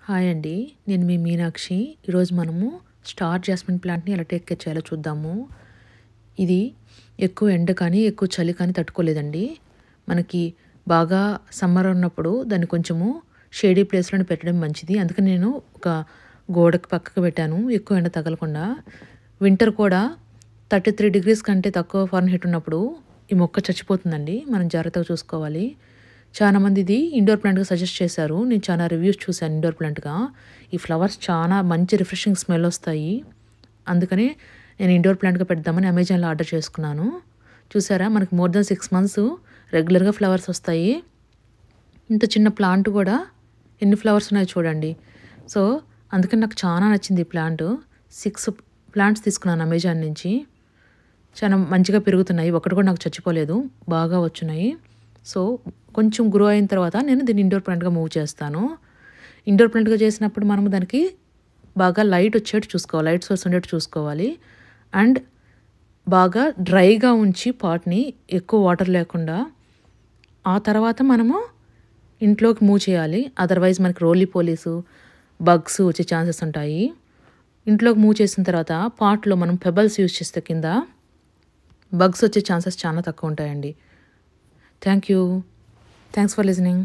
Hi అండి. నేను మీ మీనాక్షి. ఈరోజు మనము స్టార్ జాస్మిన్ ప్లాంట్‌ని ఎలా టేక్ కేర్ చేయాలో చూద్దాము. ఇది ఎక్కువ ఎండ కానీ, ఎక్కువ చలి కానీ తట్టుకోలేదండి. మనకి బాగా సమ్మర్ ఉన్నప్పుడు దాన్ని కొంచెము షేడీ ప్లేస్‌లోనే పెట్టడం మంచిది. అందుకని నేను ఒక గోడకి పక్కకు పెట్టాను. ఎక్కువ ఎండ తగలకుండా. వింటర్ కూడా 33 డిగ్రీస్ కంటే తక్కువ ఫారెన్‌హీట్ ఉన్నప్పుడు ఈ మొక్క చచ్చిపోతుందండి. మనం జాగ్రత్తగా చూసుకోవాలి. చాలామంది ఇది ఇండోర్ ప్లాంట్‌గా సజెస్ట్ చేశారు. నేను చాలా రివ్యూస్ చూశాను ఇండోర్ ప్లాంట్‌గా. ఈ ఫ్లవర్స్ చాలా మంచి రిఫ్రెషింగ్ స్మెల్ వస్తాయి. అందుకని నేను ఇండోర్ ప్లాంట్‌గా పెడదామని అమెజాన్‌లో ఆర్డర్ చేసుకున్నాను. చూసారా మనకి మోర్ దెన్ 6 మంత్స్ రెగ్యులర్‌గా ఫ్లవర్స్ వస్తాయి. ఇంత చిన్న ప్లాంట్ కూడా ఎన్ని ఫ్లవర్స్ ఉన్నాయో చూడండి. సో, అందుకని నాకు చాలా నచ్చింది ఈ ప్లాంట్. 6 ప్లాంట్స్ తీసుకున్నాను అమెజాన్ నుంచి. చాలా మంచిగా పెరుగుతున్నాయి. ఒకటి కూడా నాకు చచ్చిపోలేదు. బాగా వచ్చున్నాయి. సో, కొంచెం గ్రో అయిన తర్వాత నేను దీన్ని ఇండోర్ ప్లాంట్‌గా మూవ్ చేస్తాను. ఇండోర్ ప్లాంట్‌గా చేసినప్పుడు మనము దానికి బాగా లైట్ వచ్చేట్టు చూసుకోవాలి. లైట్ సోర్స్ ఉండేట్టు చూసుకోవాలి. అండ్ బాగా డ్రైగా ఉంచి పాట్‌ని ఎక్కువ వాటర్ లేకుండా. ఆ తర్వాత మనము ఇంట్లోకి మూవ్ చేయాలి. అదర్‌వైజ్ మనకి రోలీ పోలీసు, బగ్స్ వచ్చే ఛాన్సెస్ ఉంటాయి. ఇంట్లోకి మూవ్ చేసిన తర్వాత పాట్‌లో మనం పెబల్స్ యూజ్ చేస్తే కింద బగ్స్ వచ్చే ఛాన్సెస్ చాలా తక్కువ ఉంటాయండి. Thank you. Thanks for listening.